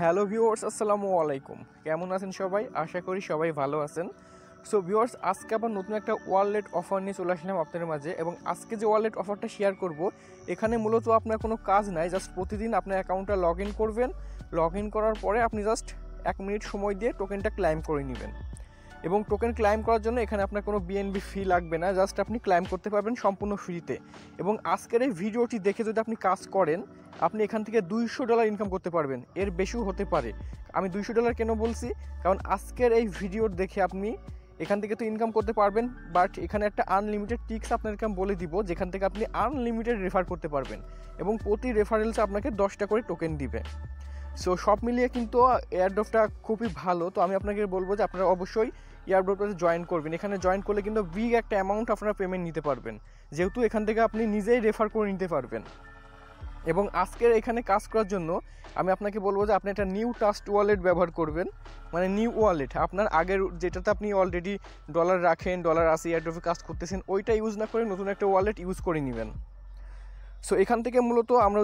Hello viewers, আসসালামু আলাইকুম। কেমন আছেন সবাই? আশা করি সবাই ভালো আছেন। সো ভিউয়ার্স, আজকে আবার নতুন একটা ওয়ালেট অফার নিয়ে চলে আসলাম আপনাদের মাঝে। এবং আজকে যে ওয়ালেট অফারটা শেয়ার করব, এখানে মূলত আপনার কোনো কাজ নাই, জাস্ট প্রতিদিন আপনার অ্যাকাউন্টটা লগ ইন করবেন। লগ ইন করার পরে আপনি জাস্ট 1 মিনিট সময় দিয়ে টোকেনটা ক্লাইম করে নেবেন। এবং টোকেন ক্লাইম করার জন্য এখানে আপনার কোনো বিএনবি ফি লাগবে না, জাস্ট আপনি ক্লাইম করতে পারবেন সম্পূর্ণ ফ্রিতে। এবং আজকের এই ভিডিওটি দেখে যদি আপনি কাজ করেন, আপনি এখান থেকে $200 ইনকাম করতে পারবেন, এর বেশিও হতে পারে। আমি $200 কেন বলছি, কারণ আজকের এই ভিডিও দেখে আপনি এখান থেকে তো ইনকাম করতে পারবেন, বাট এখানে একটা আনলিমিটেড টিক্স আপনাদেরকে আমি বলে দিব, যেখান থেকে আপনি আনলিমিটেড রেফার করতে পারবেন এবং প্রতি রেফারেলসে আপনাকে 10টা করে টোকেন দিবে। সো সব মিলিয়ে কিন্তু এয়ারড্রপটা খুবই ভালো। তো আমি আপনাকে বলবো যে আপনারা অবশ্যই এয়ারড্রপটাতে জয়েন করবেন। এখানে জয়েন করলে কিন্তু বিগ একটা অ্যামাউন্ট আপনারা পেমেন্ট নিতে পারবেন, যেহেতু এখান থেকে আপনি নিজেই রেফার করে নিতে পারবেন। এবং আজকের এখানে কাজ করার জন্য আমি আপনাকে বলবো যে আপনি একটা নিউ ট্রাস্ট ওয়ালেট ব্যবহার করবেন, মানে নিউ ওয়ালেট। আপনার আগের যেটাতে আপনি অলরেডি ডলার রাখেন, ডলার আছে, এয়ারড্রপে কাজ করতেছেন, ওইটা ইউজ না করে নতুন একটা ওয়ালেট ইউজ করে নেবেন। সো এখান থেকে মূলত আমরা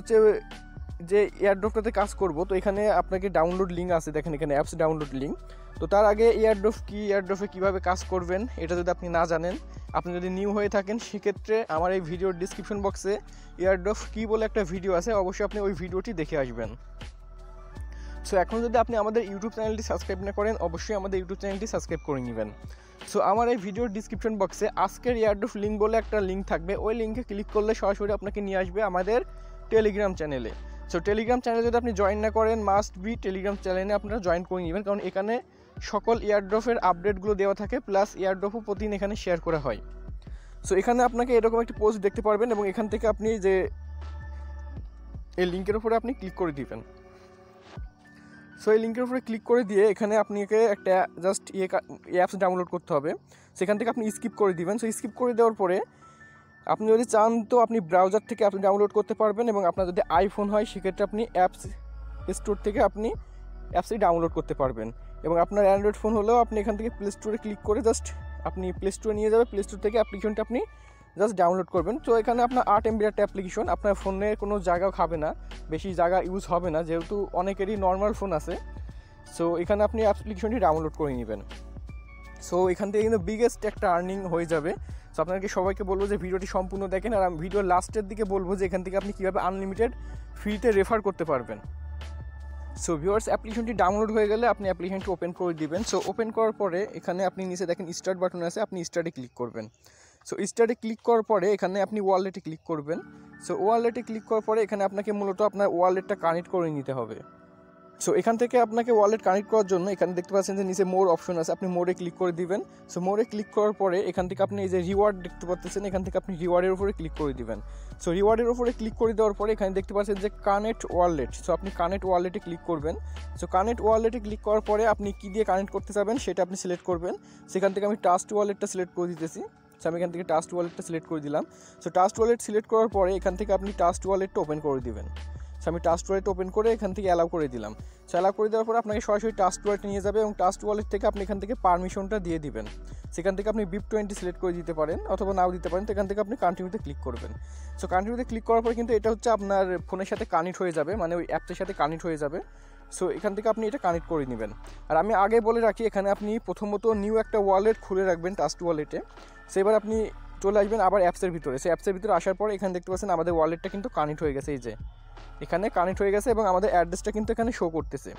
যে এয়ারড্রপটাতে কাজ করব, তো এখানে আপনাকে ডাউনলোড লিঙ্ক আছে, দেখেন এখানে অ্যাপস ডাউনলোড লিঙ্ক। তো তার আগে এয়ারড্রপ কি, এয়ারড্রপে কীভাবে কাজ করবেন এটা যদি আপনি না জানেন, আপনি যদি নিউ হয়ে থাকেন, সেক্ষেত্রে আমার এই ভিডিওর ডিসক্রিপশন বক্সে এয়ারড্রপ কি বলে একটা ভিডিও আছে, অবশ্যই আপনি ওই ভিডিওটি দেখে আসবেন। সো এখন যদি আপনি আমাদের ইউটিউব চ্যানেলটি সাবস্ক্রাইব না করেন, অবশ্যই আমাদের ইউটিউব চ্যানেলটি সাবস্ক্রাইব করে নেবেন। সো আমার এই ভিডিওর ডিসক্রিপশন বক্সে আজকের এয়ারড্রপ লিঙ্ক বলে একটা লিঙ্ক থাকবে, ওই লিঙ্কে ক্লিক করলে সরাসরি আপনাকে নিয়ে আসবে আমাদের টেলিগ্রাম চ্যানেলে। সো টেলিগ্রাম চ্যানেলে যদি আপনি জয়েন না করেন, মাস্ট বি টেলিগ্রাম চ্যানেলে আপনারা জয়েন করে নেবেন, কারণ এখানে সকল এয়ারড্রপের আপডেটগুলো দেওয়া থাকে, প্লাস এয়ারড্রপও প্রতিদিন এখানে শেয়ার করা হয়। সো এখানে আপনাকে এরকম একটি পোস্ট দেখতে পারবেন এবং এখান থেকে আপনি যে এই লিঙ্কের উপরে আপনি ক্লিক করে দিবেন। সো এই লিঙ্কের উপরে ক্লিক করে দিয়ে এখানে আপনাকে একটা জাস্ট অ্যাপস ডাউনলোড করতে হবে, সেখান থেকে আপনি স্কিপ করে দিবেন। সো স্কিপ করে দেওয়ার পরে আপনি যদি চান তো আপনি ব্রাউজার থেকে আপনি ডাউনলোড করতে পারবেন, এবং আপনার যদি আইফোন হয় সেক্ষেত্রে আপনি অ্যাপস স্টোর থেকে আপনি অ্যাপসটি ডাউনলোড করতে পারবেন। এবং আপনার অ্যান্ড্রয়েড ফোন হলেও আপনি এখান থেকে প্লে স্টোরে ক্লিক করে জাস্ট আপনি প্লে স্টোরে নিয়ে যাবে, প্লে স্টোর থেকে অ্যাপ্লিকেশনটা আপনি জাস্ট ডাউনলোড করবেন। তো এখানে আপনার 8 MB একটা অ্যাপ্লিকেশন, আপনার ফোনে কোনো জায়গাও খাবে না, বেশি জায়গা ইউজ হবে না, যেহেতু অনেকেরই নর্মাল ফোন আছে। সো এখানে আপনি অ্যাপ্লিকেশনটি ডাউনলোড করে নেবেন। সো এখান থেকে কিন্তু বিগেস্ট একটা আর্নিং হয়ে যাবে। সো আপনাকে সবাইকে বলবো যে ভিডিওটি সম্পূর্ণ দেখেন, আর আমি ভিডিওর লাস্টের দিকে বলবো যে এখান থেকে আপনি কীভাবে আনলিমিটেড ফ্রিতে রেফার করতে পারবেন। সো ভিউয়ার্স, অ্যাপ্লিকেশনটি ডাউনলোড হয়ে গেলে আপনি অ্যাপ্লিকেশনটি ওপেন করে দিবেন। সো ওপেন করার পরে এখানে আপনি নিচে দেখেন স্টার্ট বাটন আছে, আপনি স্টার্টে ক্লিক করবেন। সো স্টার্টে ক্লিক করার পরে এখানে আপনি ওয়ালেটে ক্লিক করবেন। সো ওয়ালেটে ক্লিক করার পরে এখানে আপনাকে মূলত আপনার ওয়ালেটটা কানেক্ট করে নিতে হবে। সো এখান থেকে আপনাকে ওয়ালেট কানেক্ট করার জন্য এখানে দেখতে পাচ্ছেন যে নিচে মোর অপশন আছে, আপনি মোরে ক্লিক করে দিবেন। সো মোরে ক্লিক করার পরে এখান থেকে আপনি এই যে রিওয়ার্ড দেখতে পাচ্ছেন, এখান থেকে আপনি রিওয়ার্ডের উপরে ক্লিক করে দিবেন। সো রিওয়ার্ডের উপরে ক্লিক করে দেওয়ার পরে এখানে দেখতে পাচ্ছেন যে কানেক্ট ওয়ালেট। সো আপনি কানেক্ট ওয়ালেটে ক্লিক করবেন। সো কানেক্ট ওয়ালেটে ক্লিক করার পরে আপনি কী দিয়ে কানেক্ট করতে চাবেন সেটা আপনি সিলেক্ট করবেন। সেখান থেকে আমি ট্রাস্ট ওয়ালেটটা সিলেক্ট করে দিতেছি। সো আমি এখান থেকে ট্রাস্ট ওয়ালেটটা সিলেক্ট করে দিলাম। সো ট্রাস্ট ওয়ালেট সিলেক্ট করার পরে এখান থেকে আপনি ট্রাস্ট ওয়ালেটটা ওপেন করে দিবেন। সো আমি ট্রাস্ট ওয়ালেট ওপেন করে এখান থেকে অ্যালাউ করে দিলাম। সো অ্যালাউ করে দেওয়ার পরে আপনাকে সরাসরি ট্রাস্ট ওয়ালেটে নিয়ে যাবে, এবং ট্রাস্ট ওয়ালেট থেকে আপনি এখান থেকে পারমিশনটা দিয়ে দিবেন। সেখান থেকে আপনি BIP20 সিলেক্ট করে দিতে পারেন অথবা নাও দিতে পারেন। তো এখান থেকে আপনি কন্টিনিউতে ক্লিক করবেন। সো কন্টিনিউতে ক্লিক করার পরে কিন্তু এটা হচ্ছে আপনার ফোনের সাথে কানেক্ট হয়ে যাবে, মানে ওই অ্যাপসের সাথে কানেক্ট হয়ে যাবে। সো এখান থেকে আপনি এটা কানেক্ট করে নেবেন। আর আমি আগে বলে রাখি, এখানে আপনি প্রথমত নিউ একটা ওয়ালেট খুলে রাখবেন ট্রাস্ট ওয়ালেটে। সো এবার আপনি চলে আসবেন আবার অ্যাপসের ভিতরে। সেই অ্যাপসের ভিতরে আসার পরে এখানে দেখতে পাচ্ছেন আমাদের ওয়ালেটটা কিন্তু কানেক্ট হয়ে গেছে, এই যে এখানে কানেক্ট হয়ে গেছে, এবং আমাদের অ্যাড্রেসটা কিন্তু এখানে শো করতেছে।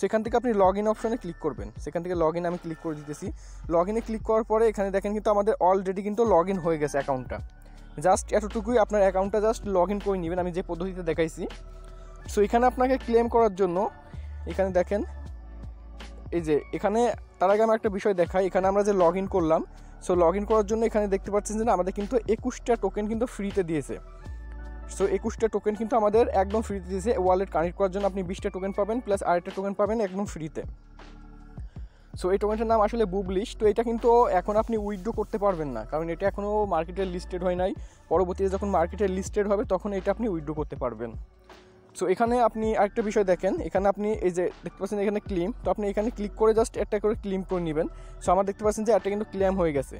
সেখান থেকে আপনি লগ ইন অপশনে ক্লিক করবেন। সেখান থেকে লগ ইন আমি ক্লিক করে দিতেছি। লগ ইনে ক্লিক করার পরে এখানে দেখেন কিন্তু আমাদের অলরেডি কিন্তু লগ ইন হয়ে গেছে অ্যাকাউন্টটা। জাস্ট এতটুকুই, আপনার অ্যাকাউন্টটা জাস্ট লগ ইন করে নেবেন, আমি যে পদ্ধতিতে দেখাইছি। সো এখানে আপনাকে ক্লেম করার জন্য এখানে দেখেন এই যে এখানে, তার আগে আমি একটা বিষয় দেখাই। এখানে আমরা যে লগ ইন করলাম, সো লগ ইন করার জন্য এখানে দেখতে পাচ্ছেন যে আমাদের কিন্তু 21টা টোকেন কিন্তু ফ্রিতে দিয়েছে। সো 21টা টোকেন কিন্তু আমাদের একদম ফ্রিতে দিয়েছে। ওয়ালেট কানেক্ট করার জন্য আপনি 20টা টোকেন পাবেন, প্লাস আরেকটা টোকেন পাবেন একদম ফ্রিতে। সো এই টোকেনটার নাম আসলে বুবলিশ। তো এটা কিন্তু এখন আপনি উইথড্র করতে পারবেন না, কারণ এটা এখনও মার্কেটে লিস্টেড হয় নাই। পরবর্তীতে যখন মার্কেটে লিস্টেড হবে তখন এটা আপনি উইথড্র করতে পারবেন। সো এখানে আপনি আরেকটা বিষয় দেখেন, এখানে আপনি এই যে দেখতে পাচ্ছেন এখানে ক্লেম, তো আপনি এখানে ক্লিক করে জাস্ট একটা করে ক্লেম করে নেবেন। সো আমার দেখতে পাচ্ছেন যে একটা কিন্তু ক্লেম হয়ে গেছে।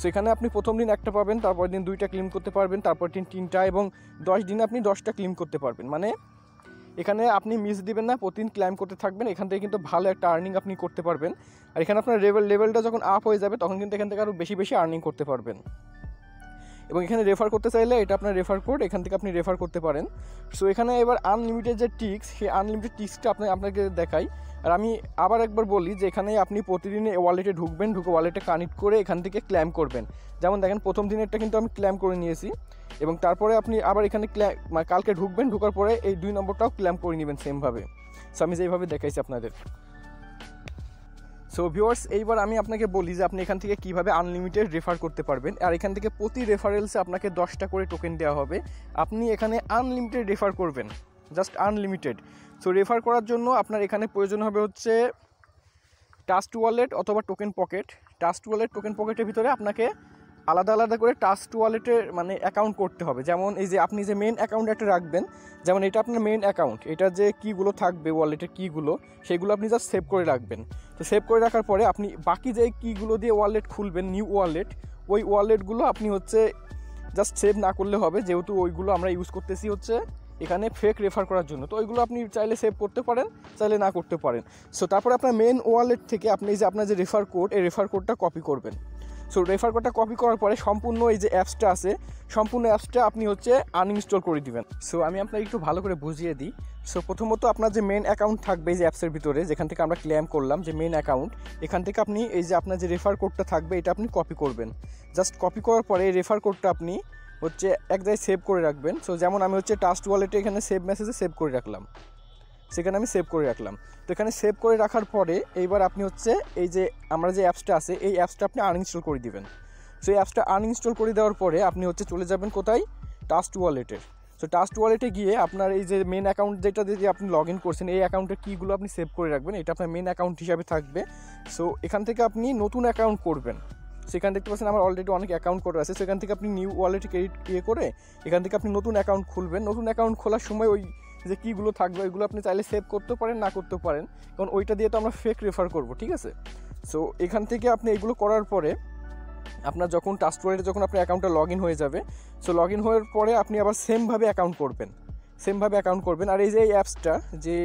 সো এখানে আপনি প্রথম দিন একটা পাবেন, তারপর দিন 2টা ক্লেম করতে পারবেন, তারপর দিন 3টা, এবং 10 দিনে আপনি 10টা ক্লেম করতে পারবেন। মানে এখানে আপনি মিস দিবেন না, প্রতিদিন ক্লাইম করতে থাকবেন, এখান থেকে কিন্তু ভালো একটা আর্নিং আপনি করতে পারবেন। আর এখানে আপনার লেভেলটা যখন আপ হয়ে যাবে তখন কিন্তু এখান থেকে আরও বেশি আর্নিং করতে পারবেন। এবং এখানে রেফার করতে চাইলে এটা আপনার রেফার কোড, এখান থেকে আপনি রেফার করতে পারেন। সো এখানে এবার আনলিমিটেড যে টিক্স, সেই আনলিমিটেড টিক্সটা আপনাকে দেখাই। আর আমি আবার একবার বলি যে এখানে আপনি প্রতিদিন ওয়ালেটে ঢুকবেন, ঢুকে ওয়ালেটে কানেক্ট করে এখান থেকে ক্লেম করবেন। যেমন দেখেন প্রথম দিনেরটা কিন্তু আমি ক্লেম করে নিয়েছি, এবং তারপরে আপনি আবার এখানে কালকে ঢুকবেন, ঢোকার পরে এই 2 নম্বরটাও ক্লেম করে নেবেন সেমভাবে। সো আমি যেইভাবে দেখাইছি আপনাদের। সো ভিউয়ার্স, এইবার আমি আপনাকে বলি যে আপনি এখান থেকে কীভাবে আনলিমিটেড রেফার করতে পারবেন। আর এখান থেকে প্রতি রেফারেলসে আপনাকে 10টা করে টোকেন দেওয়া হবে। আপনি এখানে আনলিমিটেড রেফার করবেন, জাস্ট আনলিমিটেড। সো রেফার করার জন্য আপনার এখানে প্রয়োজন হবে হচ্ছে ট্রাস্ট ওয়ালেট অথবা token pocket. Trust wallet, token পকেটের ভিতরে আপনাকে আলাদা করে ট্রাস্ট ওয়ালেটের মানে অ্যাকাউন্ট করতে হবে। যেমন এই যে আপনি যে মেন অ্যাকাউন্ট একটা রাখবেন, যেমন এটা আপনার মেন অ্যাকাউন্ট, এটা যে কীগুলো থাকবে ওয়ালেটের কীগুলো, সেগুলো আপনি জাস্ট সেভ করে রাখবেন। তো সেভ করে রাখার পরে আপনি বাকি যে কীগুলো দিয়ে ওয়ালেট খুলবেন, নিউ ওয়ালেট, ওই ওয়ালেটগুলো আপনি হচ্ছে জাস্ট সেভ না করলে হবে, যেহেতু ওইগুলো আমরা ইউজ করতেছি হচ্ছে এখানে ফেক রেফার করার জন্য। তো ওইগুলো আপনি চাইলে সেভ করতে পারেন, চাইলে না করতে পারেন। সো তারপরে আপনার মেন ওয়ালেট থেকে আপনি যে আপনার যে রেফার কোড, এই রেফার কোডটা কপি করবেন। সো রেফার কোডটা কপি করার পরে সম্পূর্ণ এই যে অ্যাপসটা আছে, সম্পূর্ণ অ্যাপসটা আপনি হচ্ছে আনইনস্টল করে দিবেন। সো আমি আপনাকে একটু ভালো করে বুঝিয়ে দিই। সো প্রথমত আপনার যে মেন অ্যাকাউন্ট থাকবে এই যে অ্যাপসের ভিতরে, যেখান থেকে আমরা ক্লেম করলাম যে মেন অ্যাকাউন্ট, এখান থেকে আপনি এই যে আপনার যে রেফার কোডটা থাকবে এটা আপনি কপি করবেন। জাস্ট কপি করার পরে এই রেফার কোডটা আপনি হচ্ছে এক জায়গায় সেভ করে রাখবেন। সো যেমন আমি হচ্ছে ট্রাস্ট ওয়ালেটে এখানে সেভ মেসেজে সেভ করে রাখলাম, সেখানে আমি সেভ করে রাখলাম। তো এখানে সেভ করে রাখার পরে এইবার আপনি হচ্ছে এই যে আমরা যে অ্যাপসটা আছে এই অ্যাপসটা আপনি আনইনস্টল করে দিবেন। সো এই অ্যাপসটা আনইনস্টল করে দেওয়ার পরে আপনি হচ্ছে চলে যাবেন কোথায়, ট্রাস্ট ওয়ালেটের। সো ট্রাস্ট ওয়ালেটে গিয়ে আপনার এই যে মেন অ্যাকাউন্ট যেটা দিয়ে আপনি লগ ইন করছেন, এই অ্যাকাউন্টের কীগুলো আপনি সেভ করে রাখবেন, এটা আপনার মেন অ্যাকাউন্ট হিসাবে থাকবে। সো এখান থেকে আপনি নতুন অ্যাকাউন্ট করবেন। সেখান দেখতে পাচ্ছেন আমার অলরেডি অনেক অ্যাকাউন্ট করা আছে। সেখান থেকে আপনি নিউ ওয়ালেটে ক্রিয়েট করে এখান থেকে আপনি নতুন অ্যাকাউন্ট খুলবেন। নতুন অ্যাকাউন্ট খোলার সময় ওই যে কীগুলো থাকবে ওইগুলো আপনি চাইলে সেভ করতে পারেন, না করতে পারেন, কারণ ওইটা দিয়ে তো আমরা ফেক রেফার করব, ঠিক আছে। সো এখান থেকে আপনি এইগুলো করার পরে আপনার যখন ট্রাস্ট ওয়ালেটে যখন আপনার অ্যাকাউন্টটা লগ ইন হয়ে যাবে, সো লগ ইন হওয়ার পরে আপনি আবার সেমভাবে অ্যাকাউন্ট করবেন। আর এই যে এই অ্যাপসটা, যে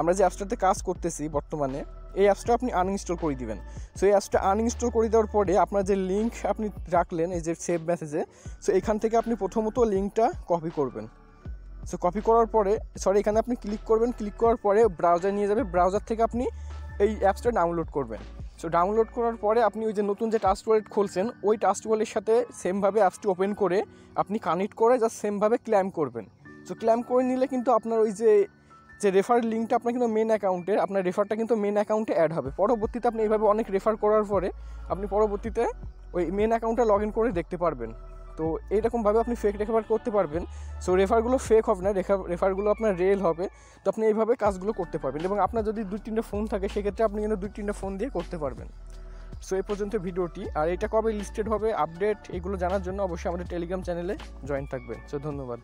আমরা যে অ্যাপসটাতে কাজ করতেছি বর্তমানে, এই অ্যাপসটা আপনি আনইনস্টল করে দিবেন। সো এই অ্যাপসটা আনইনস্টল করে দেওয়ার পরে আপনার যে লিঙ্ক আপনি রাখলেন এই যে সেভ মেসেজে, সো এখান থেকে আপনি প্রথমত লিঙ্কটা কপি করবেন। সো কপি করার পরে এখানে আপনি ক্লিক করবেন, ক্লিক করার পরে ব্রাউজার নিয়ে যাবে, ব্রাউজার থেকে আপনি এই অ্যাপসটা ডাউনলোড করবেন। সো ডাউনলোড করার পরে আপনি ওই যে নতুন যে ট্রাস্ট ওয়ালেট খুলছেন ওই ট্রাস্ট ওয়ালেটের সাথে সেমভাবে অ্যাপসটি ওপেন করে আপনি কানেক্ট করে জাস্ট সেমভাবে ক্লেম করবেন। সো ক্লেম করে নিলে কিন্তু আপনার ওই যে রেফার লিঙ্কটা আপনার কিন্তু মেন অ্যাকাউন্টের, আপনার রেফারটা কিন্তু মেন অ্যাকাউন্টে অ্যাড হবে। পরবর্তীতে আপনি এইভাবে অনেক রেফার করার পরে আপনি পরবর্তীতে ওই মেন অ্যাকাউন্টে লগ ইন করে দেখতে পারবেন। তো এইরকমভাবে আপনি ফেক রেফার করতে পারবেন। সো রেফারগুলো ফেক হবে না, রেফারগুলো আপনার রিয়েল হবে। তো আপনি এইভাবে কাজগুলো করতে পারবেন, এবং আপনার যদি 2-3টা ফোন থাকে সেক্ষেত্রে আপনি কিন্তু 2-3টা ফোন দিয়ে করতে পারবেন। সো এই পর্যন্ত ভিডিওটি। আর এটা কবে লিস্টেড হবে আপডেট এগুলো জানার জন্য অবশ্যই আমাদের টেলিগ্রাম চ্যানেলে জয়েন থাকবেন। সো ধন্যবাদ।